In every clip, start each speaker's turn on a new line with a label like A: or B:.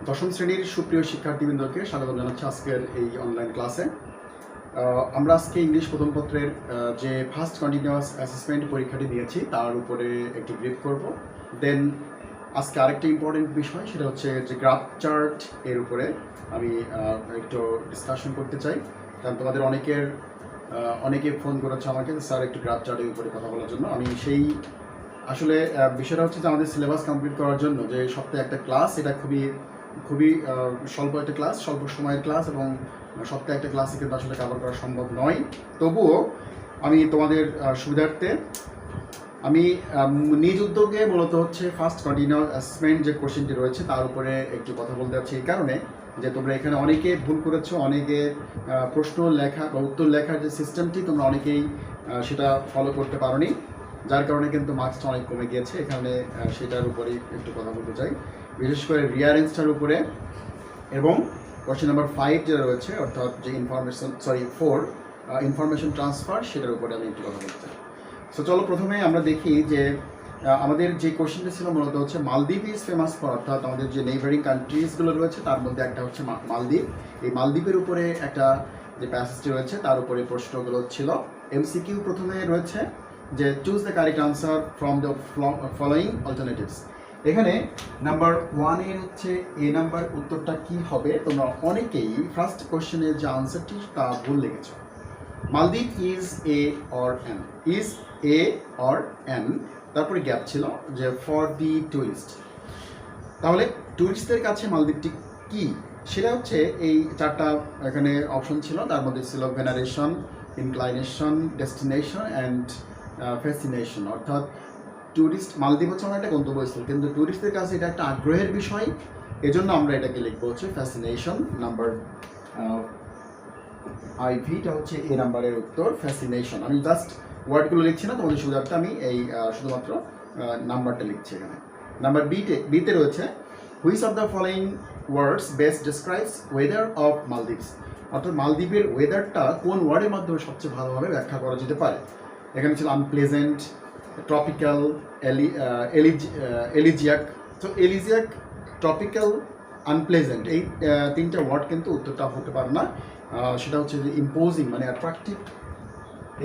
A: দশম শ্রেণীর সুপ্রিয় শিক্ষার্থীবৃন্দকে স্বাগত জানাচ্ছি আজকের এই অনলাইন ক্লাসে। আমরা আজকে ইংলিশ প্রথম পত্রের যে ফার্স্ট কন্টিনিউয়াস অ্যাসেসমেন্ট পরীক্ষাটি দিয়েছি তার উপরে একটু ব্রিফ করব। দেন আজকে আরেকটা ইম্পর্টেন্ট বিষয়, সেটা হচ্ছে যে গ্রাফ চার্ট এর উপরে আমি একটু ডিসকাশন করতে চাই। কারণ তোমাদের অনেকে ফোন করেছে আমাকে, স্যার একটু গ্রাফ চার্টের উপরে কথা বলার জন্য। আমি সেই আসলে বিষয়টা হচ্ছে যে আমাদের সিলেবাস কমপ্লিট করার জন্য যে সপ্তাহে একটা ক্লাস, এটা খুবই স্বল্প একটা ক্লাস, স্বল্প সময়ের ক্লাস, এবং সপ্তাহে একটা ক্লাসে কিন্তু আসলে কভার করা সম্ভব নয়। তবুও আমি তোমাদের সুবিধার্থে আমি নিজ উদ্যোগে মূলত হচ্ছে ফার্স্ট কন্টিনিউয়াস অ্যাসেসমেন্ট যে কোশ্চেনটি রয়েছে তার উপরে একটু কথা বলতে যাচ্ছি, এই কারণে যে তোমরা এখানে অনেকে ভুল করেছো, অনেকে প্রশ্ন লেখা বা উত্তর লেখার যে সিস্টেমটি তোমরা অনেকেই সেটা ফলো করতে পারোনি, যার কারণে কিন্তু মার্কসটা অনেক কমে গিয়েছে। এখানে সেটার উপরেই একটু কথা বলতে চাই, বিশেষ করে রিয়ারেঞ্জটার উপরে, এবং কোশ্চেন নাম্বার 5 যেটা রয়েছে অর্থাৎ যে ইনফরমেশন ট্রান্সফার, সেটার উপরে আমি একটু কথা বলতে চাই। সো চলো প্রথমে আমরা দেখি যে আমাদের যে কোশ্চেনটা ছিল মূলত হচ্ছে মালদ্বীপ ইজ ফেমাস ফর, অর্থাৎ আমাদের যে নেইবারিং কান্ট্রিজগুলো রয়েছে তার মধ্যে একটা হচ্ছে মালদ্বীপ। এই মালদ্বীপের উপরে একটা যে প্যাসেজটি রয়েছে তার উপরে প্রশ্নগুলো ছিল। এমসিকিউ প্রথমে রয়েছে যে choose the correct answer from the following alternatives. এখানে নাম্বার 1 এর হচ্ছে এ নাম্বার উত্তরটা কি হবে। তোমরা অনেকেই ফার্স্ট কোশ্চেনের যে আনসারটি তা ভুল লিখেছো। মালদ্বীপ is a or N, is a or N, তারপরে গ্যাপ ছিল যে ফর দি টুরিস্ট। তাহলে টুরিস্টদের কাছে মালদ্বীপটি কি, সেটা হচ্ছে এই চারটা এখানে অপশন ছিল। তার মধ্যে ছিল ভেনারেশন, ইনক্লাইনেশন, ডেস্টিনেশন অ্যান্ড ফ্যাসিনেশন। অর্থাৎ ট্যুরিস্ট মালদ্বীপ হচ্ছে আমার একটা গন্তব্যস্থল, কিন্তু ট্যুরিস্টদের কাছে এটা একটা আগ্রহের বিষয়, এজন্য আমরা এটাকে লিখবো হচ্ছে ফ্যাসিনেশন। নাম্বার আইভিটা হচ্ছে এ নাম্বারের উত্তর, ফ্যাসিনেশন। আমি জাস্ট ওয়ার্ডগুলো লিখছি না, তোমাদের সুবিধার্থে আমি এই শুধুমাত্র নাম্বারটা লিখছি এখানে। নাম্বার বিতে রয়েছে which of the following words best describes weather of Maldives. অর্থাৎ মালদ্বীপের ওয়েদারটা কোন ওয়ার্ডের মাধ্যমে সবচেয়ে ভালোভাবে ব্যাখ্যা করা যেতে পারে। এখানে ছিল আনপ্লেজেন্ট, ট্রপিক্যাল, এলিজিয়াক। তো এলিজিয়াক, ট্রপিক্যাল, আনপ্লেজেন্ট, এই তিনটা ওয়ার্ড কিন্তু উত্তরটা হতে পারে না। সেটা হচ্ছে যে ইম্পোজিং মানে অ্যাট্রাকটিভ,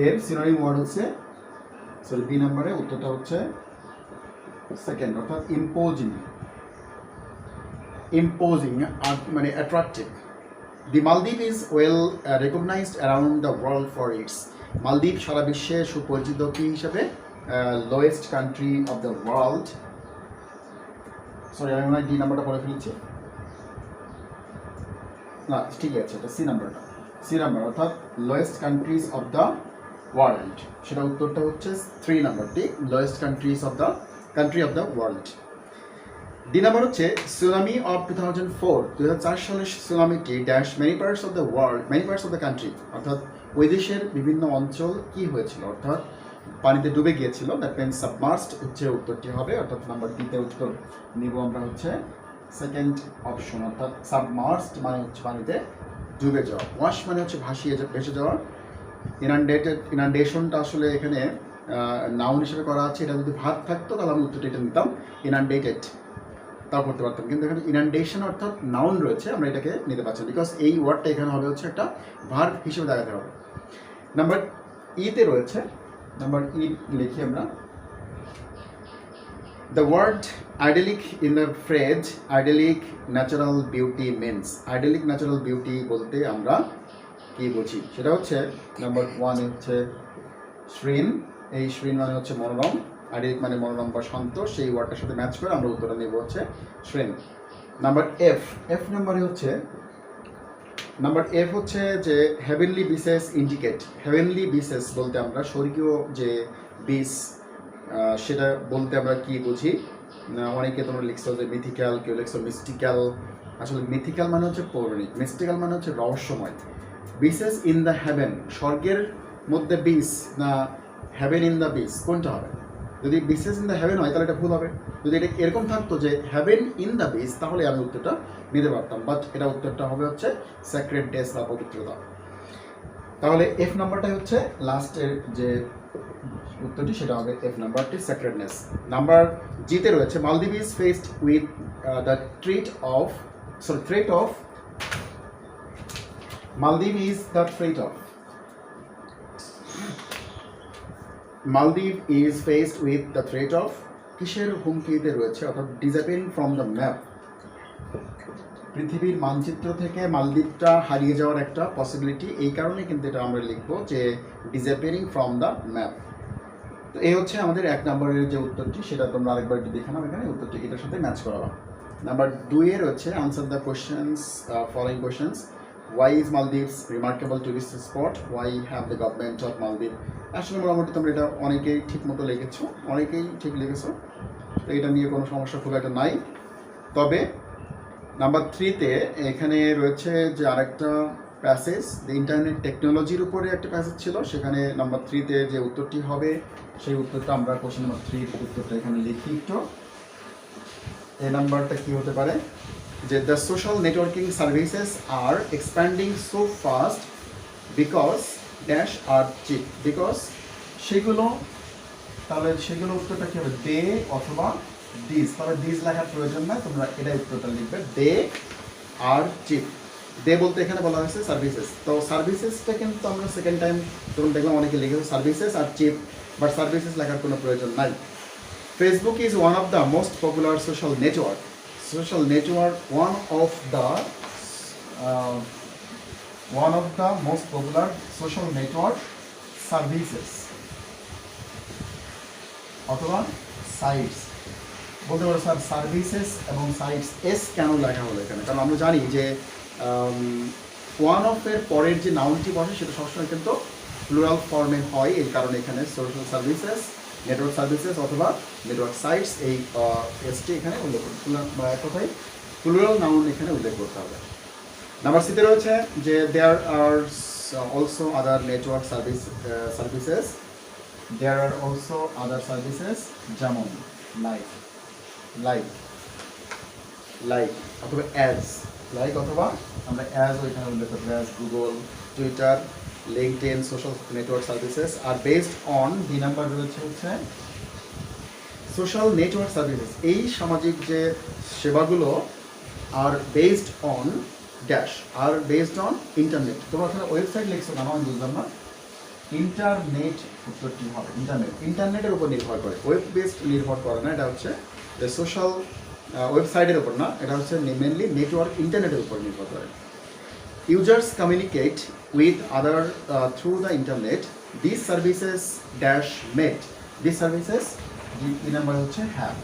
A: এর সিনোনিম ওয়ার্ড হচ্ছে, সরি বি নাম্বারে উত্তরটা হচ্ছে সেকেন্ড, অর্থাৎ ইম্পোজিং মানে attractive. The Maldives is well recognised around the world for its. Maldives সারা বিশ্বে সুপরিচিত কি হিসাবে, lowest country of the world. Sorry আমি মনে হয় ডি নাম্বারটা পরে ফেলেছি, না ঠিকই আছে, এটা সি নাম্বার অর্থাৎ lowest countries of the world, সেটা উত্তরটা হচ্ছে 3 নাম্বারটি, lowest countries of the country of the world. D number হচ্ছে সুনামি অফ 2004 সালের সুনামিটি dash many parts of the world, many parts of the country, অর্থাৎ ওই দেশের বিভিন্ন অঞ্চল কি হয়েছিল, অর্থাৎ পানিতে ডুবে গিয়েছিল। দ্যাট মিনস সাবমার্সড হচ্ছে উত্তরটি হবে, অর্থাৎ নাম্বার ডিতে উত্তর নিব আমরা হচ্ছে সেকেন্ড অপশন, অর্থাৎ সাবমার্সড মানে হচ্ছে পানিতে ডুবে যাওয়া, ওয়াশ মানে হচ্ছে ভেসে যাওয়া। ইনান্ডেশনটা আসলে এখানে নাউন হিসেবে করা আছে, এটা যদি ভার্ব থাকতো তাহলে আমি উত্তরটা এটা নিতাম, ইনান্ডেটেড তাও করতে পারতাম, কিন্তু এখানে ইনান্ডেশন অর্থাৎ নাউন রয়েছে, আমরা এটাকে নিতে পারছি বিকজ এই ওয়ার্ডটা এখানে হবে হচ্ছে একটা ভার্ব হিসেবে দেখাতে হবে। নাম্বার ইতে রয়েছে, নাম্বার ই লিখি আমরা, the word idyllic in the phrase idyllic natural beauty means। idyllic natural beauty বলতে আমরা কি বুঝি, সেটা হচ্ছে নাম্বার 1 হচ্ছে শ্রীন। এই শ্রীন মানে হচ্ছে মনোরম, idyllic মানে মনোরম বা শান্ত, সেই ওয়ার্ডটার সাথে ম্যাচ করে আমরা উত্তরটা নেব হচ্ছে শ্রীন। নাম্বার এফ নাম্বারে হচ্ছে, নাম্বার এফ হচ্ছে যে হেভেনলি বিসেস ইন্ডিকেট। হেভেনলি বিসেস বলতে আমরা স্বর্গীয় যে বিস, সেটা বলতে আমরা কি বুঝি। অনেকে তোমরা লিখছো যে মিথিক্যাল, কেউ লিখছো মিস্টিক্যাল। আসলে মিথিক্যাল মানে হচ্ছে পৌরাণিক, মিস্টিক্যাল মানে হচ্ছে রহস্যময়। বিসেস ইন দ্য হেভেন, স্বর্গের মধ্যে বিস না হেভেন ইন দ্য বিস, কোনটা হবে? যদি বিসেস ইন দ্য হেভেন হয় তাহলে এটা ভুল হবে। যদি এটা এরকম থাকতো যে হেভেন ইন দ্য বিস তাহলে আমি উত্তরটা নিতে পারতাম, বাট এটা উত্তরটা হবে হচ্ছে স্যাক্রেড ডেস বা পবিত্রতা। তাহলে এফ নাম্বারটাই হচ্ছে লাস্টের যে উত্তরটি, সেটা হবে এফ নাম্বারটি, স্যাক্রেডনেস। নাম্বার জিতে রয়েছে মালদ্বীপ is faced with the threat of sorry, threat of Maldives is the threat of Maldives is faced with the threat of কিসের হুমকিতে রয়েছে অর্থাৎ ডিসঅ্যাপিয়ারিং ফ্রম দ্য ম্যাপ, পৃথিবীর মানচিত্র থেকে মালদ্বীপটা হারিয়ে যাওয়ার একটা পসিবিলিটি, এই কারণে কিন্তু এটা আমরা লিখবো যে ডিসঅ্যাপিয়ারিং ফ্রম দ্য ম্যাপ। তো এই হচ্ছে আমাদের 1 নম্বরের যে উত্তরটি, সেটা তোমরা আরেকবার একটু দেখে নাও, এখানে উত্তরটি এটার সাথে ম্যাচ করাবা। নাম্বার 2 এর হচ্ছে answer the questions following questions. Why is Maldives remarkable tourist spot? Why have the government of Maldives? আসলে মোটামুটি তোমরা এটা অনেকেই ঠিক মতো লিখেছো, অনেকেই ঠিক লিখেছো, তো এটা নিয়ে কোনো সমস্যা খুব একটা নাই। তবে নাম্বার 3-তে এখানে রয়েছে যে আরেকটা প্যাসেজ, দ্য ইন্টারনেট টেকনোলজির উপরে একটা প্যাসেজ ছিল, সেখানে নাম্বার 3-তে যে উত্তরটি হবে সেই উত্তরটা আমরা কোশ্চেন নাম্বার 3-এর উত্তরটা এখানে লিখি একটু। এই নাম্বারটা কি হতে পারে যে the social networking services are expanding so fast because dash are cheap, because সেগুলো, তাহলে সেগুলো উত্তরটা কী হবে, দে অথবা দিস, তবে দিস লেখার প্রয়োজন না, তোমরা এটাই উত্তরটা লিখবে, দে আর চিপ। দে বলতে এখানে বলা হয়েছে সার্ভিসেস, তো সার্ভিসেসটা কিন্তু আমরা সেকেন্ড টাইম তখন দেখলাম অনেকে লিখেছে services are cheap, but services লেখার কোনো প্রয়োজন নাই। Facebook is one of the most popular social network, one of the most popular social network services অথবা সাইটস বলতে পারো। স্যার সার্ভিসেস এবং সাইটস এস কেন লেখা হলো এখানে, কারণ আমরা জানি যে ওয়ান অফ এর পরের যে নাউনটি বসে সেটা সবসময় কিন্তু প্লুরাল ফর্মে হয়, এই কারণে এখানে সোশ্যাল সার্ভিসেস, নেটওয়ার্ক সার্ভিসেস অথবা নেটওয়ার্ক সাইটস এই এসটি এখানে উল্লেখ কোথায় প্লুরাল নাউন এখানে উল্লেখ করতে হবে। নাম্বার 3-তে রয়েছে যে there are also other network services, there are also other services যেমন লাইক অথবা লাইক অথবা আমরা অ্যাজ ওইখানে উল্লেখ করতে হবে, as Google, Twitter, LinkedIn, social network services are based on. 2 number রয়েছে হচ্ছে সোশ্যাল নেটওয়ার্ক সার্ভিসেস, এই সামাজিক যে সেবাগুলো are based on dash, are based on internet. তোমরা ওখানে ওয়েবসাইট লিখছো কেন আমি বুঝলাম না, ইন্টারনেট উত্তরটি হবে, ইন্টারনেটের উপর নির্ভর করে, ওয়েব বেসড নির্ভর করে না, এটা হচ্ছে যে সোশ্যাল ওয়েবসাইটের উপর না, এটা হচ্ছে মেনলি নেটওয়ার্ক ইন্টারনেটের উপর নির্ভর করে। Users communicate with other through the internet. These services dash made. These services, the number হচ্ছে have.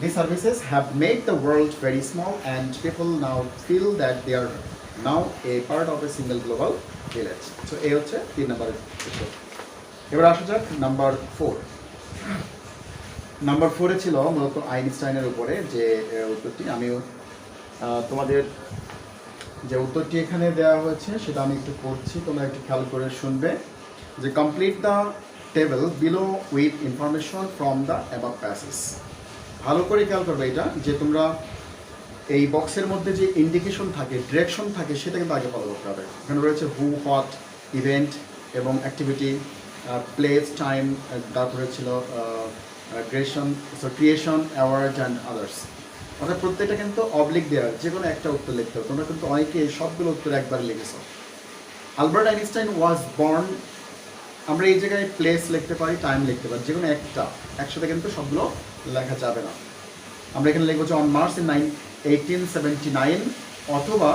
A: These services have made the world very small, and people now feel that they are now a part of a single global village. So এই হচ্ছে 3 নম্বরের উত্তর। এবার আসা যাক number 4। Number 4-এ ছিল মূলত আইনস্টাইনের উপরে যে উত্তরটি, আমিও তোমাদের যে উত্তরটি এখানে দেওয়া হয়েছে সেটা আমি একটু পড়ছি, তোমরা একটু খেয়াল করে শুনবে যে complete the table below with information from the above passage. ভালো করে খেয়াল করবে এটা, যে তোমরা এই বক্সের মধ্যে যে ইন্ডিকেশন থাকে, ডিরেকশন থাকে, সেটা কিন্তু আগে ফলো করতে হবে। এখানে রয়েছে হু, হোয়াট, ইভেন্ট এবং অ্যাক্টিভিটি, প্লেস, টাইম, তারপরে ছিল ক্রিয়েশন, অ্যাওয়ার্ড অ্যান্ড আদার্স। অর্থাৎ প্রত্যেকটা কিন্তু অবলিক দেওয়া, যে কোনো একটা উত্তর লিখতে হবে। তোমরা কিন্তু অনেকে সবগুলো উত্তর একবার লিখেছ। আলবার্ট আইনস্টাইন ওয়াজ বর্ন, আমরা এই জায়গায় প্লেস লিখতে পারি, টাইম লিখতে পারি, যে কোনো একটা, একসাথে কিন্তু সবগুলো লেখা যাবে না। আমরা এখানে লিখবো যে অন মার্চ ইন 1879 অথবা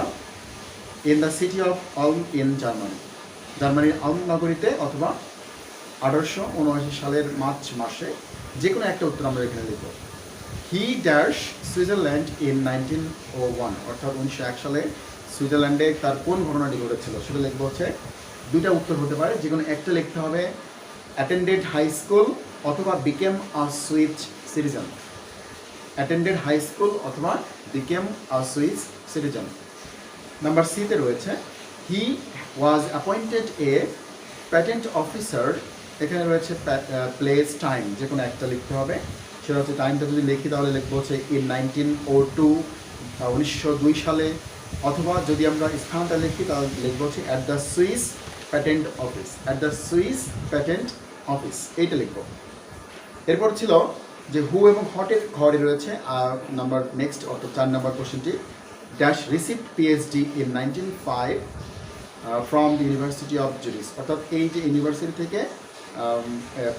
A: in the city of Alam in Germany, জার্মানির আলম নগরীতে, অথবা 1879 সালের মার্চ মাসে, যে কোনো একটা উত্তর আমরা এখানে লিখবো। হি ড্যাশ সুইজারল্যান্ড ইন 1901, অর্থাৎ 1901 সালে সুইজারল্যান্ডে তার কোন ঘটনাটি ঘটেছিল সেটা লিখবো হচ্ছে। 2টা উত্তর হতে পারে, যে কোনো একটা লিখতে হবে, অ্যাটেন্ডেড হাই স্কুল অথবা became a Swiss citizen, attended high school অথবা became a Swiss citizen. Number 3-তে রয়েছে he was appointed a patent officer, এখানে রয়েছে প্লেস, টাইম, যে কোনো একটা লিখতে হবে। সেটা হচ্ছে টাইমটা যদি লিখি তাহলে লিখবো হচ্ছে ইন 1902, 1902 সালে, অথবা যদি আমরা স্থানটা লিখি তাহলে লিখবো হচ্ছে at the Swiss patent office, at the Swiss patent office, এইটা লিখবো। এরপর ছিল যে হু এবং হটের ঘরে রয়েছে নাম্বার নেক্সট অর্থাৎ 4 নম্বর কোশ্চেনটি dash receive PhD in 1905 from the university of Zurich, অর্থাৎ এই যে ইউনিভার্সিটি থেকে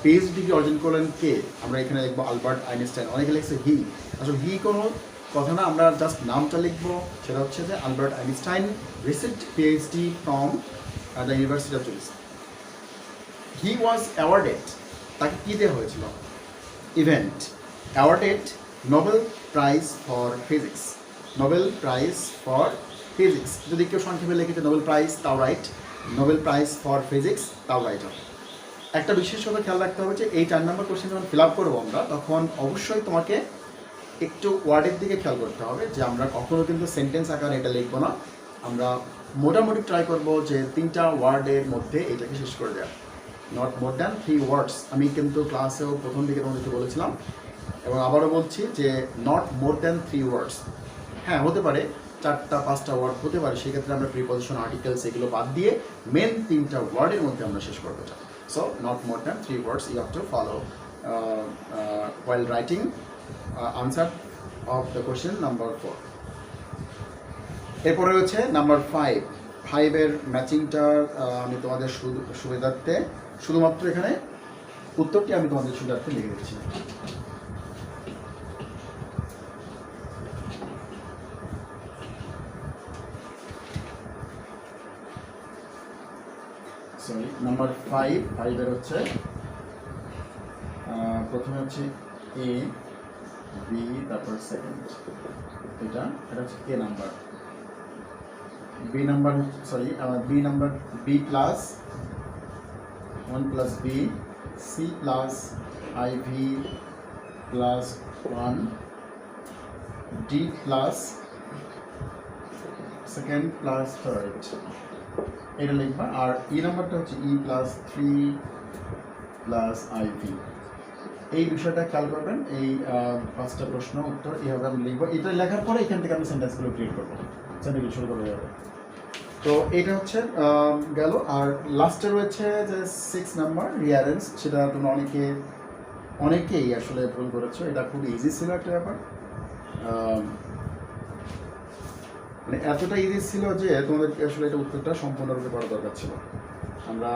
A: পিএইচডি ডিগ্রি অর্জন করলেন কে, আমরা এখানে লিখবো আলবার্ট আইনস্টাইন। অনেকে লিখছে হি, আসলে হি কোনো কথা না, আমরা জাস্ট নামটা লিখবো। সেটা হচ্ছে যে Albert Einstein received PhD from the university of Zurich. He was awarded, তাকে কী দেওয়া হয়েছিল? Event awarded Nobel prize for physics, Nobel prize for physics. যদি কেউ সংক্ষেপে লিখেছে নোবেল প্রাইজ, তাও right. Nobel prize for physics, তাও রাইট হবে। একটা বিশেষ কথা খেয়াল রাখতে হবে যে এই 4 নম্বর কোশ্চেন যখন ফিল আপ করবো আমরা, তখন অবশ্যই তোমাকে একটু ওয়ার্ডের দিকে খেয়াল করতে হবে যে আমরা কখনো কিন্তু সেন্টেন্স আকারে এটা লিখবো না। আমরা মোটামুটি ট্রাই করবো যে 3টা ওয়ার্ডের মধ্যে এটাকে শেষ করে দেওয়া, নট মোর দ্যান 3 ওয়ার্ডস। আমি কিন্তু ক্লাসেও প্রথম দিকে তোমাদেরকে বলেছিলাম এবং আবারও বলছি যে নট মোর দ্যান 3 ওয়ার্ডস। হ্যাঁ, হতে পারে 4টা 5টা ওয়ার্ড হতে পারে, সেক্ষেত্রে আমরা প্রিপজিশন আর্টিকেলস এগুলো বাদ দিয়ে মেন 3টা ওয়ার্ডের মধ্যে আমরা শেষ করবো এটা। So not more than 3 words you have to follow while writing answer of the question number 4. এরপরে হচ্ছে নাম্বার 5 এর ম্যাচিংটা আমি তোমাদের সুবিধার্থে শুধুমাত্র এখানে উত্তরটি আমি তোমাদের সুবিধার্থে লিখে দিচ্ছি। সরি, নাম্বার 5 এর হচ্ছে প্রথমে হচ্ছে এ বি, তারপর সেকেন্ড এটা হচ্ছে A number. B number sorry B number B plus 1 plus B, C plus IV plus 1, D plus second plus third, এটা লিখবা। আর ই নাম্বারটা হচ্ছে ই প্লাস 3 প্লাস আইভি। এই বিষয়টা খেয়াল করবেন। এই 5টা প্রশ্ন উত্তর এইভাবে আমি লিখবো। এটা লেখার পরে এখান থেকে আমি সেন্টেন্সগুলো ক্রিয়েট করবো, সেন্টেন্স শুরু করে যাবে। তো এটা হচ্ছে গেল। আর লাস্টে রয়েছে যে 6 নাম্বার রিয়ারেন্স, সেটা তোমরা অনেকেই আসলে ভুল করেছো। এটা খুব ইজি ছিল একটা ব্যাপার, মানে এতটা ইজি ছিল যে তোমাদেরকে আসলে এটা উত্তরটা সম্পূর্ণরূপে করা দরকার ছিল। আমরা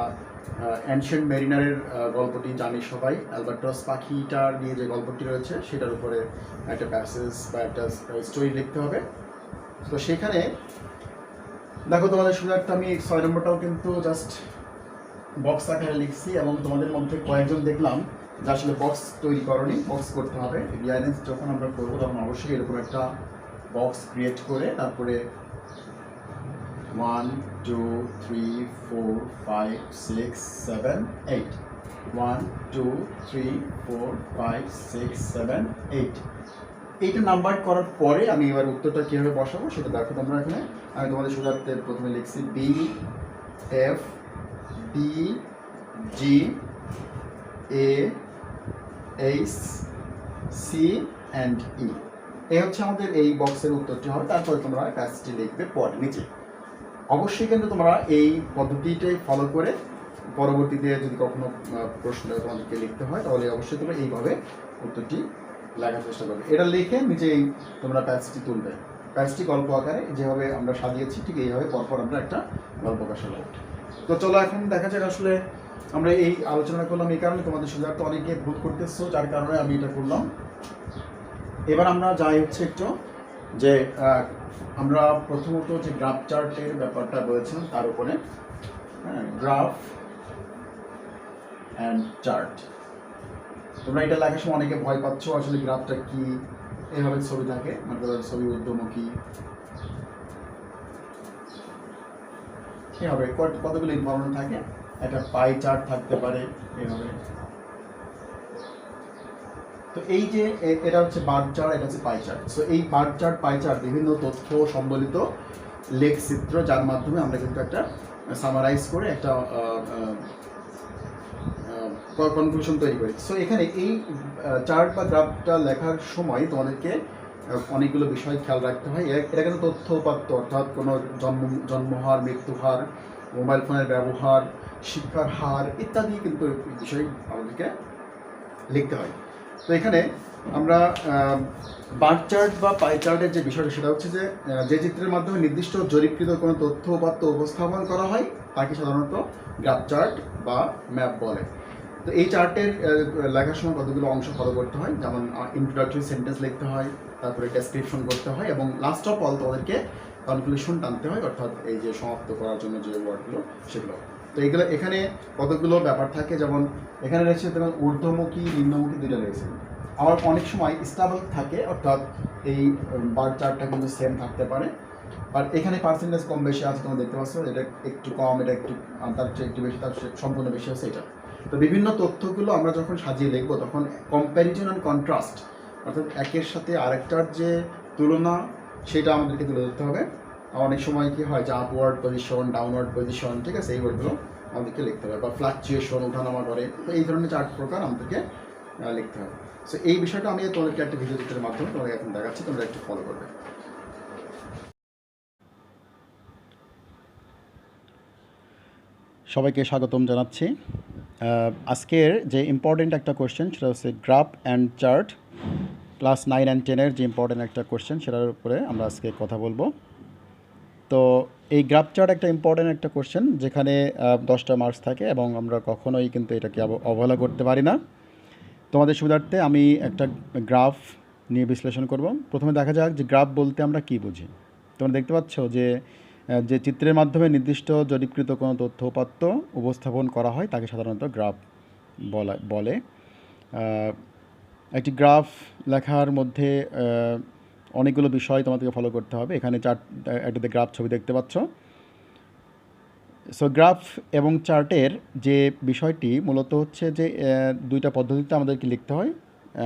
A: অ্যানশিয়েন্ট মেরিনারের গল্পটি জানি সবাই, অ্যালবাট্রস পাখিটার নিয়ে যে গল্পটি রয়েছে সেটার উপরে একটা প্যাসেজ বা একটা স্টোরি লিখতে হবে। তো সেখানে দেখো তোমাদের সুবিধার্থে আমি 6 নম্বরটাও কিন্তু জাস্ট বক্স আকারে লিখছি এবং তোমাদের মধ্যে কয়েকজন দেখলাম যে আসলে বক্স তৈরি করনি, বক্স করতে হবে। রিয়ারেন্স যখন আমরা করবো তখন অবশ্যই এরকম একটা বক্স ক্রিয়েট করে তারপরে 1 2 3 4 5 6 7 8 1 2 3 4 5 6 7 8 এইটা নাম্বার করার পরে আমি এবার উত্তরটা কীভাবে বসাবো সেটা দেখো তোমরা এখানে। আমি তোমাদের সুবিধার্থে প্রথমে লিখছি B F D G A H C and E. এই হচ্ছে আমাদের এই বক্সের উত্তরটি হবে। তারপরে তোমরা প্যাসেজটি লিখবে পরে নিচে। অবশ্যই কিন্তু তোমরা এই পদ্ধতিটাই ফলো করে পরবর্তীতে যদি কখনো প্রশ্ন তোমাদেরকে লিখতে হয় তাহলে অবশ্যই তোমরা এইভাবে উত্তরটি লেখার চেষ্টা করবে। এটা লিখে নিচেই তোমরা প্যাসেজটি তুলবে। প্যাসেজটি গল্প আকারে যেভাবে আমরা সাজিয়েছি ঠিক এইভাবে পরপর আমরা একটা গল্প আকার সাজাবো। তো চলো এখন দেখা যাক আসলে আমরা এই আলোচনা করলাম এই কারণে তোমাদের সুবিধার্থে অনেকে ভুল করতেছো, যার কারণে আমি এটা করলাম। এবার আমরা যাই হচ্ছে একটু যে আমরা প্রথমত যে গ্রাফ চার্টের ব্যাপারটা বলেছিলাম তার উপরে, হ্যাঁ, গ্রাফ অ্যান্ড চার্ট। তোমরা এটা লেখার সময় অনেকে ভয় পাচ্ছ, আসলে গ্রাফটা কি, এভাবে ছবি থাকে, মানে ছবি ঊর্ধ্বমুখী, এভাবে কতগুলো ইনফরমেশন থাকে। একটা পাই চার্ট থাকতে পারে এভাবে। তো এই যে এটা হচ্ছে বার চার্ট, এটা হচ্ছে পাই চার্ট। সো এই বার চার্ট, পাই চার্ট বিভিন্ন তথ্য সম্বলিত লেখচিত্র, যার মাধ্যমে আমরা কিন্তু একটা সামারাইজ করে একটা কনক্লুশন তৈরি করি। সো এখানে এই চার্ট বা গ্রাফটা লেখার সময় তোমাদেরকে অনেকগুলো বিষয় খেয়াল রাখতে হয়। এটা কিন্তু তথ্য উপাত্ত, অর্থাৎ কোনো জন্মহার, মৃত্যুহার, মোবাইল ফোনের ব্যবহার, শিক্ষার হার ইত্যাদি কিন্তু বিষয় আমাদেরকে লিখতে হয়। তো এখানে আমরা বার চার্ট বা পাই চার্টের যে বিষয়টা সেটা হচ্ছে যে যে চিত্রের মাধ্যমে নির্দিষ্ট জরিপকৃত কোনো তথ্য উপাত্ত উপস্থাপন করা হয় তাকে সাধারণত গ্রাফ চার্ট বা ম্যাপ বলে। তো এই চার্টের লেখার সময় কতগুলো অংশ ফলো করতে হয়, যেমন ইন্ট্রোডাক্টরি সেন্টেন্স লিখতে হয়, তারপরে ডেসক্রিপশন করতে হয়, এবং লাস্ট অফ অল তোমাদেরকে কনক্লুশন টানতে হয়, অর্থাৎ এই যে সমাপ্ত করার জন্য যে ওয়ার্ডগুলো সেগুলো। তো এইগুলো এখানে কতগুলো ব্যাপার থাকে, যেমন এখানে রয়েছে তোমার ঊর্ধ্বমুখী নিম্নমুখী দুটো রয়েছে। আবার অনেক সময় স্টেবল থাকে, অর্থাৎ এই বার চার্টটা কিন্তু সেম থাকতে পারে, আর এখানে পার্সেন্টেজ কম বেশি আছে, তোমরা দেখতে পাচ্ছ, এটা একটু কম, এটা একটু তার চেয়ে একটু বেশি, তার সম্পূর্ণ বেশি আছে এটা। তো বিভিন্ন তথ্যগুলো আমরা যখন সাজিয়ে লিখবো তখন কম্প্যারিজন অ্যান্ড কন্ট্রাস্ট, অর্থাৎ একের সাথে আরেকটার যে তুলনা সেটা আমাদেরকে তুলে ধরতে হবে। অনেক সময় কি হয় যে আপওয়ার্ড পজিশন, ডাউনওয়ার্ড পজিশন, ঠিক আছে, এই ওয়ার্ডগুলো আমাদেরকে লিখতে হবে, বা ফ্লাকচুয়েশন, ওঠানামা করে, তো এই ধরনের চার্ট প্রকার আমাদেরকে লিখতে হবে। সো এই বিষয়টা আমি তোমাদেরকে একটা ভিডিও চিত্রের মাধ্যমে তোমাদের এখন দেখাচ্ছি, তোমরা একটু ফলো করবে। সবাইকে স্বাগতম জানাচ্ছি। আজকের যে ইম্পর্টেন্ট একটা কোয়েশ্চেন সেটা হচ্ছে graph and chart, class 9 and 10-এর যে ইম্পর্টেন্ট একটা কোয়েশ্চেন সেটার উপরে আমরা আজকে কথা বলবো। তো এই গ্রাফ চার্ট একটা ইম্পর্টেন্ট একটা কোয়েশ্চেন, যেখানে 10টা মার্কস থাকে এবং আমরা কখনোই কিন্তু এটাকে অবহেলা করতে পারি না। তোমাদের সুবিধার্থে আমি একটা গ্রাফ নিয়ে বিশ্লেষণ করব। প্রথমে দেখা যাক যে গ্রাফ বলতে আমরা কী বুঝি। তোমরা দেখতে পাচ্ছ যে যে চিত্রের মাধ্যমে নির্দিষ্ট জরিপকৃত কোনো তথ্য উপাত্ত উপস্থাপন করা হয় তাকে সাধারণত গ্রাফ বলে। একটি গ্রাফ লেখার মধ্যে অনেকগুলো বিষয় তোমাদেরকে ফলো করতে হবে। এখানে একটাতে গ্রাফ ছবি দেখতে পাচ্ছ। সো গ্রাফ এবং চার্টের যে বিষয়টি মূলত হচ্ছে যে দুইটা পদ্ধতিতে আমাদেরকে লিখতে হয়।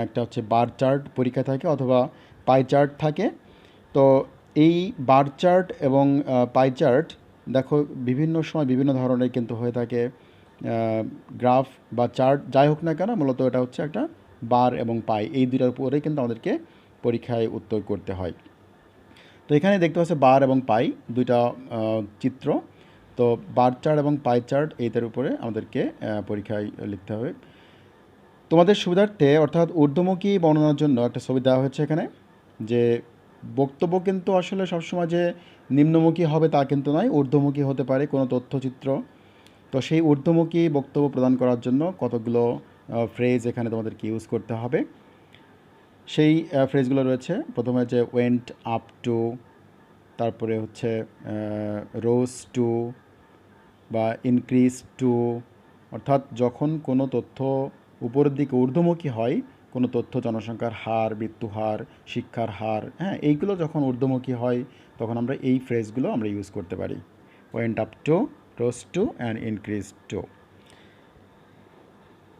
A: একটা হচ্ছে বার চার্ট পরীক্ষা থাকে, অথবা পাই চার্ট থাকে। তো এই বার চার্ট এবং পাই চার্ট দেখো বিভিন্ন সময় বিভিন্ন ধরনের কিন্তু হয়ে থাকে। গ্রাফ বা চার্ট যাই হোক না কেন, মূলত এটা হচ্ছে একটা বার এবং পাই, এই দুটার উপরে কিন্তু আমাদেরকে পরীক্ষায় উত্তর করতে হয়। তো এখানে দেখতে পাচ্ছি বার এবং পাই দুইটা চিত্র। তো বার চার্ট এবং পাই চার্ট এইটার উপরে আমাদেরকে পরীক্ষায় লিখতে হবে। তোমাদের সুবিধার্থে, অর্থাৎ ঊর্ধ্বমুখী বর্ণনার জন্য একটা ছবি দেওয়া হয়েছে এখানে, যে বক্তব্য কিন্তু আসলে সবসময় যে নিম্নমুখী হবে তা কিন্তু নয়, ঊর্ধ্বমুখী হতে পারে কোনো তথ্যচিত্র। তো সেই ঊর্ধ্বমুখী বক্তব্য প্রদান করার জন্য কতগুলো ফ্রেজ এখানে তোমাদেরকে ইউজ করতে হবে। সেই ফ্রেজগুলো রয়েছে, প্রথমে যে ওয়েন্ট আপ টু, তারপরে হচ্ছে রোজ টু বা ইনক্রিজ টু, অর্থাৎ যখন কোনো তথ্য উপরের দিকে ঊর্ধ্বমুখী হয়, কোনো তথ্য জনসংখ্যার হার, মৃত্যু হার, শিক্ষার হার, হ্যাঁ, এইগুলো যখন ঊর্ধ্বমুখী হয় তখন আমরা এই ফ্রেজগুলো আমরা ইউজ করতে পারি, went up to, rose two and increase two.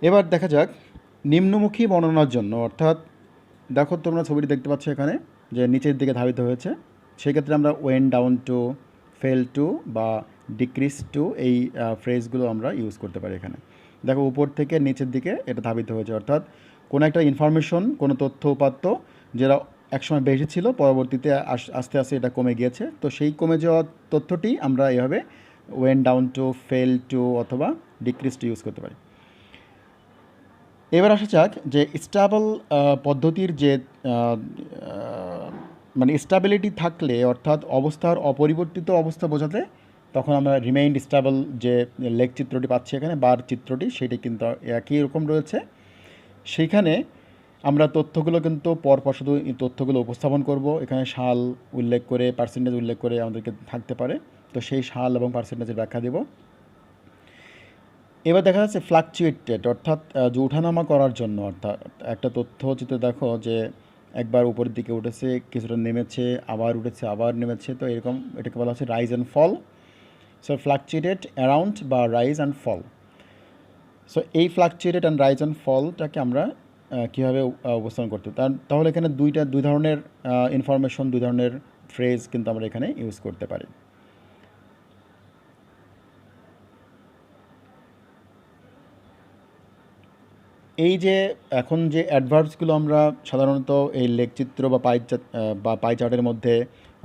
A: এবার দেখা যাক নিম্নমুখী বর্ণনার জন্য, অর্থাৎ দেখো তোমরা ছবিটি দেখতে পাচ্ছ এখানে যে নিচের দিকে ধাবিত হয়েছে, সেক্ষেত্রে আমরা went down to, fail to বা ডিক্রিজ টু এই ফ্রেজগুলো আমরা ইউজ করতে পারি। এখানে দেখো উপর থেকে নিচের দিকে এটা ধাবিত হয়েছে, অর্থাৎ কোনো একটা ইনফরমেশন, কোনো তথ্য উপাত্ত যেটা একসময় বেশি ছিল, পরবর্তীতে আস্তে আস্তে এটা কমে গিয়েছে। তো সেই কমে যাওয়া তথ্যটি আমরা এভাবে went down to, fail to অথবা ডিক্রিজ টু ইউজ করতে পারি। এবার আসা যাক যে স্টেবল পদ্ধতির যে মানে স্টেবিলিটি থাকলে, অর্থাৎ অবস্থার অপরিবর্তিত অবস্থা বোঝাতে, তখন আমরা রিমেইন্ড স্টেবল যে লেখ চিত্রটি পাচ্ছি এখানে, বার চিত্রটি, সেটি কিন্তু একই রকম রয়েছে। সেইখানে আমরা তথ্যগুলো কিন্তু পরপর শুধু তথ্যগুলো উপস্থাপন করব, এখানে সাল উল্লেখ করে, পার্সেন্টেজ উল্লেখ করে আমাদেরকে থাকতে পারে। তো সেই সাল এবং পার্সেন্টেজের ব্যাখ্যা দেব। এবার দেখা যাচ্ছে ফ্লাকচুয়েটেড, অর্থাৎ যে ওঠানামা করার জন্য, অর্থাৎ একটা তথ্য চিত্রে দেখো যে একবার উপরের দিকে উঠেছে, কিছুটা নেমেছে, আবার উঠেছে, আবার নেমেছে, তো এরকম এটাকে বলা হচ্ছে rise and fall. So fluctuated around বা রাইজ অ্যান্ড ফল। সো এই ফ্লাকচুয়েটেড অ্যান্ড রাইজ অ্যান্ড ফলটাকে আমরা কীভাবে উপস্থাপন করতে, তাহলে এখানে দুই ধরনের ইনফরমেশন, দুই ধরনের ফ্রেজ কিন্তু আমরা এখানে ইউজ করতে পারি। এই যে এখন যে অ্যাডভার্বসগুলো আমরা সাধারণত এই লেখচিত্র বা পাই চার্টের মধ্যে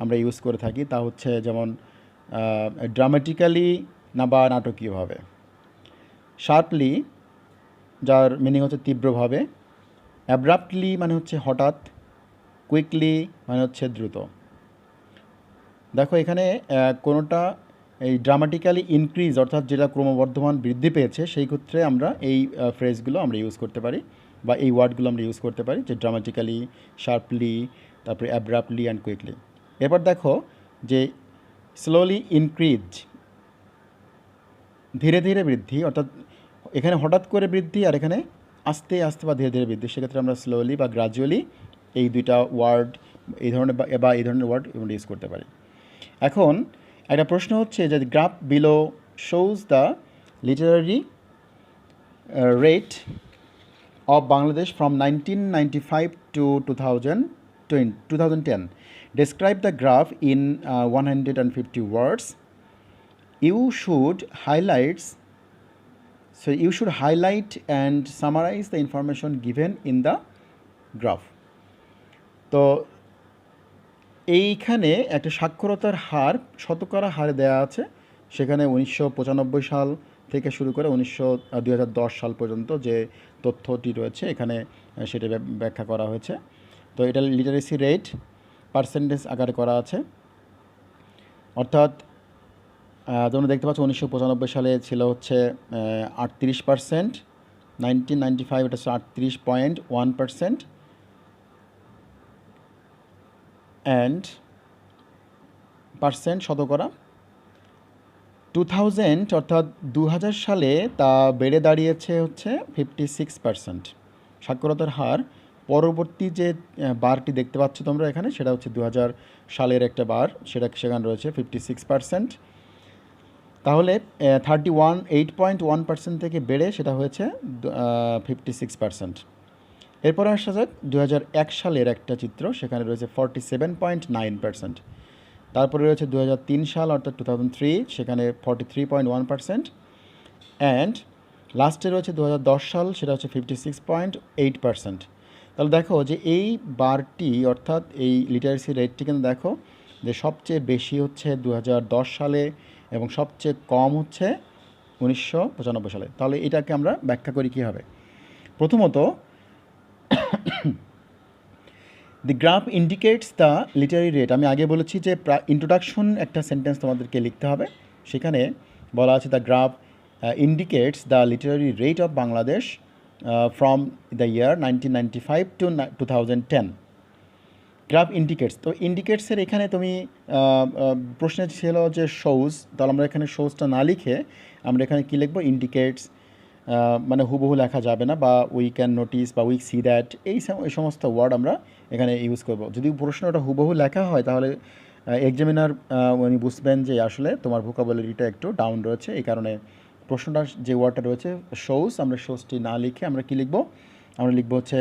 A: আমরা ইউজ করে থাকি, তা হচ্ছে যেমন ড্রামাটিক্যালি না বা নাটকীয়ভাবে, শার্পলি যার মিনিং হচ্ছে তীব্রভাবে,
B: অ্যাব্রাপ্টলি মানে হচ্ছে হঠাৎ, কুইকলি মানে হচ্ছে দ্রুত। দেখো এখানে কোনোটা এই ড্রামাটিক্যালি ইনক্রিজ অর্থাৎ যেটা ক্রমবর্ধমান বৃদ্ধি পেয়েছে, সেই ক্ষেত্রে আমরা এই ফ্রেজগুলো আমরা ইউজ করতে পারি বা এই ওয়ার্ডগুলো আমরা ইউজ করতে পারি, যে ড্রামাটিক্যালি, শার্পলি, তারপরে অ্যাব্রাপ্টলি অ্যান্ড কুইকলি। এবার দেখো যে স্লোলি ইনক্রিজ, ধীরে ধীরে বৃদ্ধি, অর্থাৎ এখানে হঠাৎ করে বৃদ্ধি আর এখানে আস্তে আস্তে বা ধীরে ধীরে বৃদ্ধি, সেক্ষেত্রে আমরা স্লোলি বা গ্রাজুয়ালি এই দুইটা ওয়ার্ড এই ধরনের বা এই ধরনের ওয়ার্ড আমরা ইউজ করতে পারি। এখন একটা প্রশ্ন হচ্ছে যে graph below shows the Literary rate of Bangladesh from 1995 to 2010. Describe the graph in 150 words. You should highlight and summarize the information given in the graph. তো এইখানে একটা সাক্ষরতার হার শতকরা হারে দেওয়া আছে, সেখানে 1995 সাল থেকে শুরু করে 2010 সাল পর্যন্ত যে তথ্যটি রয়েছে এখানে সেটা ব্যাখ্যা করা হয়েছে। তো এটা লিটারেসি রেট পার্সেন্টেজ আকারে করা আছে, অর্থাৎ তোমরা দেখতে পাচ্ছ 1995 সালে ছিল হচ্ছে 38%, 1995 এটা হচ্ছে 38.1%, অ্যান্ড পার্সেন্ট শতকরা। 2000 অর্থাৎ 2000 সালে তা বেড়ে দাঁড়িয়েছে হচ্ছে 56%। সাক্ষরতার হার পরবর্তী যে বারটি দেখতে পাচ্ছ তোমরা এখানে, সেটা হচ্ছে 2000 সালের একটা বার, সেখানে রয়েছে 56%। তাহলে 8.1% থেকে বেড়ে সেটা হয়েছে 56%। এরপরে আসা যাক 2001 সালের একটা চিত্র, সেখানে রয়েছে 47.9%। তারপরে রয়েছে 2003 সাল অর্থাৎ 2003, সেখানে 43.1%, অ্যান্ড লাস্টে রয়েছে 2010 সাল, সেটা হচ্ছে 56.8%। তাহলে দেখো যে এই বারটি অর্থাৎ এই লিটারেসি রেটটি কিন্তু দেখো যে সবচেয়ে বেশি হচ্ছে 2010 সালে এবং সবচেয়ে কম হচ্ছে 1995 সালে। তাহলে এটাকে আমরা ব্যাখ্যা করি কীভাবে? প্রথমত, the graph indicates the literary rate. আমি আগে বলেছি যে ইন্ট্রোডাকশন একটা সেন্টেন্স তোমাদেরকে লিখতে হবে, সেখানে বলা আছে the graph indicates the literary rate of Bangladesh from the year 1995 to 2010। Graph indicates, তো ইন্ডিকেটসের এখানে তুমি প্রশ্নে ছিল যে শোজ, তাহলে আমরা এখানে শোজটা না লিখে আমরা এখানে কী লিখবো? ইন্ডিকেটস, মানে হুবহু লেখা যাবে না, বা উই ক্যান নোটিস বা উই সি দ্যাট, এই সমস্ত ওয়ার্ড আমরা এখানে ইউজ করব। যদি প্রশ্নটা হুবহু লেখা হয় তাহলে এক্সামিনার উনি বুঝবেন যে আসলে তোমার ভোকাবুলারিটা একটু ডাউন রয়েছে, এই কারণে প্রশ্নটা যে ওয়ার্ডটা রয়েছে শোজ, আমরা শোজটি না লিখে আমরা কী লিখব? আমরা লিখব হচ্ছে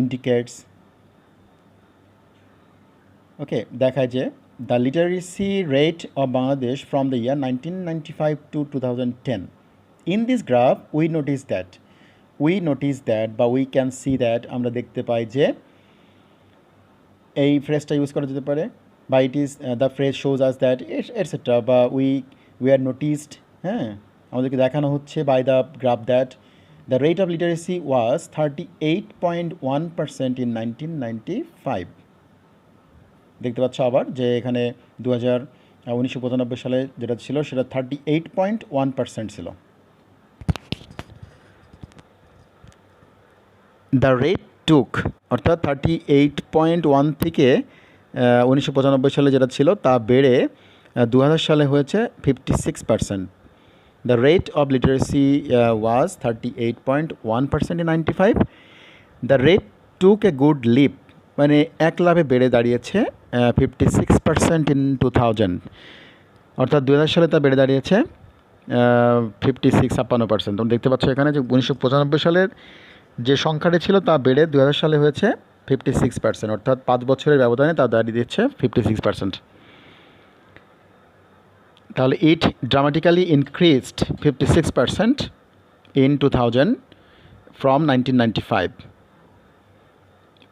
B: ইন্ডিকেটস। ওকে, দেখায় যে the literacy rate of Bangladesh from the year 1995 to 2010. In this graph we notice that বা we can see that, আমরা দেখতে পাই যে এই ফ্রেজটা ইউজ করা যেতে পারে, বা it is the phrase shows us that etcetera, বা উই আর নোটিসড, হ্যাঁ, আমাদেরকে দেখানো হচ্ছে by the graph that the rate of literacy was 38.1% in 1995। দেখতে পাচ্ছ আবার যে এখানে 1995 সালে যেটা ছিল সেটা 38.1% ছিল। দ্য রেট টুক, অর্থাৎ 38.1 থেকে 1995 সালে যেটা ছিল তা বেড়ে 2000 সালে হয়েছে 56%। The rate of literacy was 38.1% in 95। The rate took a good leap, মানে এক লাভে বেড়ে দাঁড়িয়েছে 56% in 2000, অর্থাৎ 2000 সালে তা বেড়ে দাঁড়িয়েছে 56%। তোমরা দেখতে পাচ্ছ এখানে যে 1995 সালের যে সংখ্যাটি ছিল তা বেড়ে 2000 সালে হয়েছে 56%, অর্থাৎ 5 বছরের ব্যবধানে তা দাঁড়িয়ে দিচ্ছে 56%। তাহলে ইট dramatically increased 56% in 2000 from 1995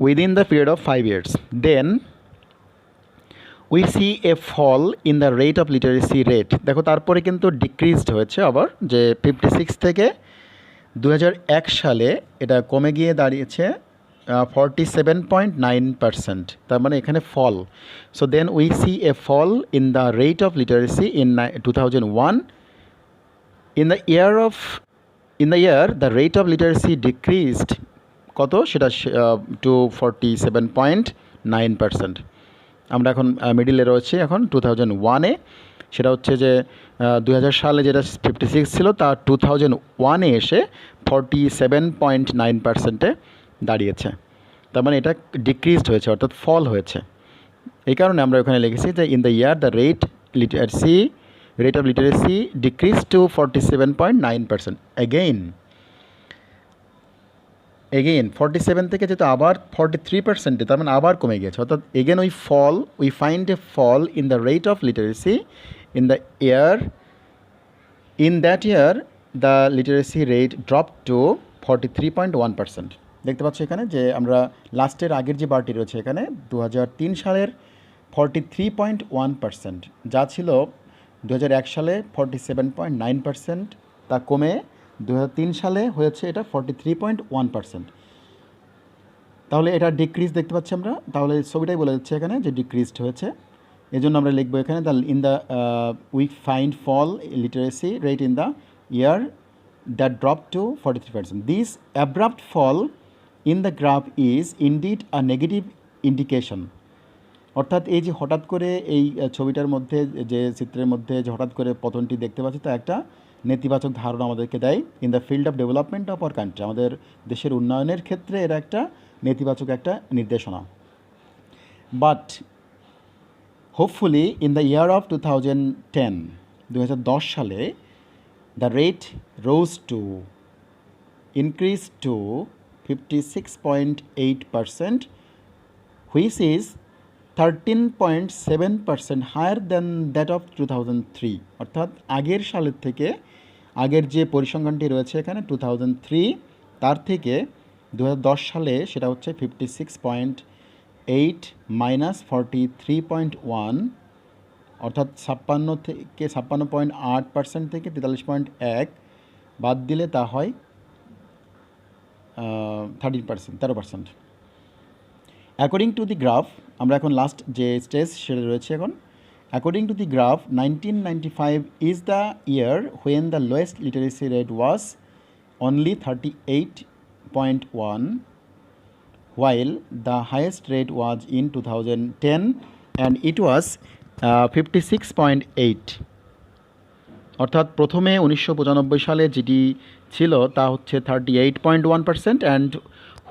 B: within the period of 5 years. Then we see a fall in the rate of literacy rate. দেখো তারপরে কিন্তু ডিক্রিজড হয়েছে আবার, যে 56 থেকে 2001 সালে এটা কমে গিয়ে দাঁড়িয়েছে 47.9%, তার মানে এখানে fall. So then we see a fall in the rate of literacy in 2001. In the year the rate of literacy decreased কত, সেটা টু 47.9%। আমরা এখন মিডিলে রয়েছে এখন 2001-এ, সেটা হচ্ছে যে 2000 সালে যেটা 56 ছিল তা 2001-এ এসে 47.9%-এ দাঁড়িয়েছে। তার মানে এটা ডিক্রিজড হয়েছে, অর্থাৎ ফল হয়েছে। এই কারণে আমরা ওখানে লিখেছি যে in the year the rate of literacy decrease to 47.9%। Again 47 থেকে যেহেতু আবার 43%, তার মানে আবার কমে গেছে, অর্থাৎ again we find a fall in the rate of literacy in the year. In that year the literacy rate drop to 43.1%। দেখতে পাচ্ছ এখানে যে আমরা লাস্টের আগের যে বারটি রয়েছে এখানে 2003 সালের 43.1%, যা ছিল 2001 সালে 47.9%, তা কমে 2003 সালে হয়েছে এটা 43.1%। তাহলে এটা ডিক্রিজ দেখতে পাচ্ছি আমরা, তাহলে ছবিটাই বলে যাচ্ছে এখানে যে ডিক্রিজড হয়েছে। এই জন্য আমরা লিখবো এখানে we find fall literacy rate in the year that drop to 43%. This abrupt fall in the graph is indeed a negative indication. অর্থাৎ এই যে হঠাৎ করে এই ছবিটার মধ্যে যে চিত্রের মধ্যে যে হঠাৎ করে পতনটি দেখতে পাচ্ছি, তা একটা নেতিবাচক ধারণা আমাদেরকে দেয় in the field of development of our country. আমাদের দেশের উন্নয়নের ক্ষেত্রে এরা একটা নেতিবাচক একটা নির্দেশনা। But hopefully in the year of 2010 সালে the rate rose to increase to 56.8%, which is 13.7% higher than that of 2003। অর্থাৎ আগের সালের থেকে, আগের যে পরিসংখ্যানটি রয়েছে এখানে 2003, তার থেকে 2010 সালে সেটা হচ্ছে 56.8 মাইনাস 43.1, অর্থাৎ 56.8% থেকে 43.1 বাদ দিলে তা হয় 13%। অ্যাকর্ডিং টু দি গ্রাফ, আমরা এখন লাস্ট যে স্টেজ সেটা রয়েছে এখন। According to the graph 1995 is the year when the lowest literacy rate was only 38.1, while the highest rate was in 2010 and it was 56.8। অর্থাৎ প্রথমে 1995 সালে যেটি ছিল তা হচ্ছে 38.1% and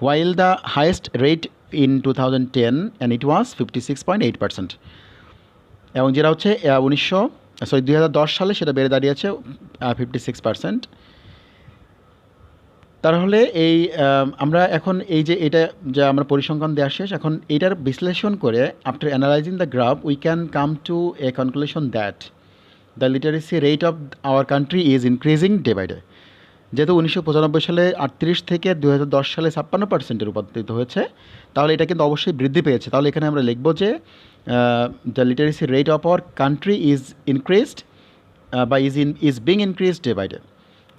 B: while the highest rate in 2010 and it was 56.8%, এবং যেটা হচ্ছে 2010 সালে সেটা বেড়ে দাঁড়িয়েছে 56%। তাহলে এই আমরা এখন এই যে এটা যে আমরা পরিসংখ্যান দেওয়া শেষ, এখন এটার বিশ্লেষণ করে after analysing the graph we can come to a conclusion that the literacy rate of our country is increasing day by day. যেহেতু 1995 সালে 38 থেকে 2010 সালে 56%-এ রূপান্তরিত হয়েছে, তাহলে এটা কিন্তু অবশ্যই বৃদ্ধি পেয়েছে। তাহলে এখানে আমরা লিখব যে the literacy rate of our country is increased বা is being increased day by day.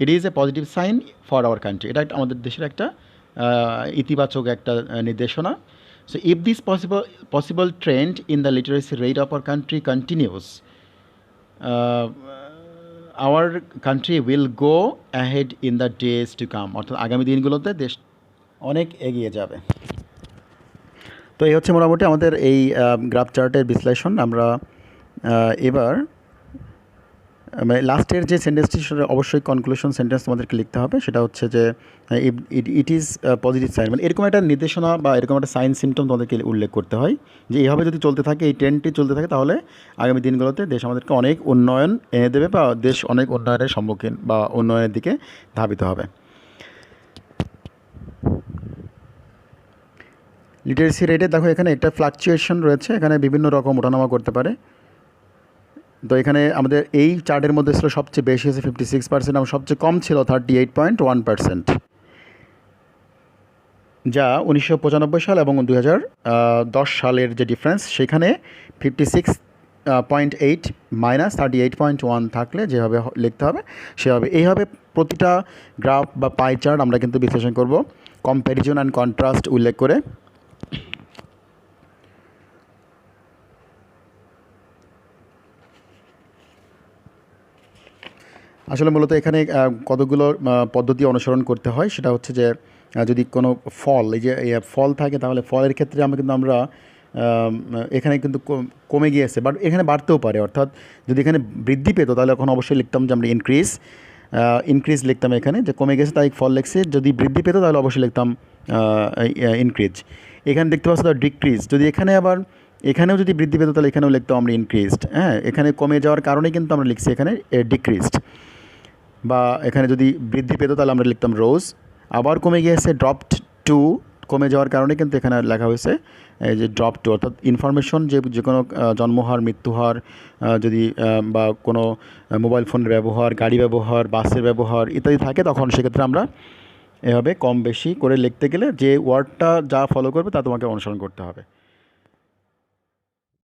B: It is a positive sign for our country. এটা আমাদের দেশের একটা ইতিবাচক একটা নির্দেশনা। So if this possible trend in the literacy rate of our country continues, our country will go ahead in the days to come. অর্থাৎ আগামী দিনগুলোতে দেশ অনেক এগিয়ে যাবে। তো এই হচ্ছে মোটামুটি আমাদের এই গ্রাফ চার্টের বিশ্লেষণ। আমরা এবার লাস্টের যে সেন্টেন্সটি সেটা অবশ্যই কনক্লুশন সেন্টেন্স তোমাদেরকে লিখতে হবে। সেটা হচ্ছে যে ইট ইজ পজিটিভ সাইন, মানে এরকম একটা নির্দেশনা বা এরকম একটা সাইন সিমটম তোমাদেরকে উল্লেখ করতে হয় যে এইভাবে যদি চলতে থাকে, এই ট্রেন্ডটি চলতে থাকে, তাহলে আগামী দিনগুলোতে দেশ আমাদেরকে অনেক উন্নয়ন এনে দেবে বা দেশ অনেক উন্নয়নের সম্মুখীন বা উন্নয়নের দিকে ধাবিত হবে। লিটারেসি রেটে দেখো এখানে একটা ফ্লাকচুয়েশন রয়েছে, এখানে বিভিন্ন রকম ওঠানামা করতে পারে। তো এখানে আমাদের এই চার্টের মধ্যে ছিল সবচেয়ে বেশি হয়েছে 56% এবং সবচেয়ে কম ছিল 38.1%, যা 1995 সাল এবং 2010 সালের যে ডিফারেন্স, সেখানে 56.8 মাইনাস 38.1 থাকলে যেভাবে লিখতে হবে সেভাবে। এইভাবে প্রতিটা গ্রাফ বা পাই চার্ট আমরা কিন্তু বিশ্লেষণ করব। কম্প্যারিজন অ্যান্ড কন্ট্রাস্ট উল্লেখ করে আসলে মূলত এখানে কতগুলো পদ্ধতি অনুসরণ করতে হয়। সেটা হচ্ছে যে যদি কোনো ফল, এই যে ফল থাকে, তাহলে ফলের ক্ষেত্রে আমরা এখানে কিন্তু কমে গিয়েছে, বাট এখানে বাড়তেও পারে। অর্থাৎ যদি এখানে বৃদ্ধি পেতো তাহলে এখন অবশ্যই লিখতাম যে আমরা ইনক্রিজ লিখতাম। এখানে যে কমে গেছে তাই ফল লিখছে, যদি বৃদ্ধি পেতো তাহলে অবশ্যই লিখতাম ইনক্রিজ। এখানে দেখতে পাচ্ছি তো ডিক্রিজ, যদি এখানেও যদি বৃদ্ধি পেতো তাহলে এখানেও লিখতাম আমরা ইনক্রিজড। হ্যাঁ, এখানে কমে যাওয়ার কারণে কিন্তু আমরা লিখছি এখানে ডিক্রিজড। বা এখানে যদি বৃদ্ধি পেতো তাহলে আমরা লিখতাম রোজ। আবার কমে গিয়েছে ড্রপড টু, কমে যাওয়ার কারণে কিন্তু এখানে লেখা হয়েছে এই যে ড্রপ টু। অর্থাৎ ইনফরমেশন যে কোনো জন্মহার, মৃত্যুহার, যদি বা কোনো মোবাইল ফোনের ব্যবহার, গাড়ি ব্যবহার, বাসের ব্যবহার ইত্যাদি থাকে, তখন সেক্ষেত্রে আমরা এভাবে কম বেশি করে লিখতে গেলে যে ওয়ার্ডটা যা ফলো করবে তা তোমাকে অনুসরণ করতে হবে।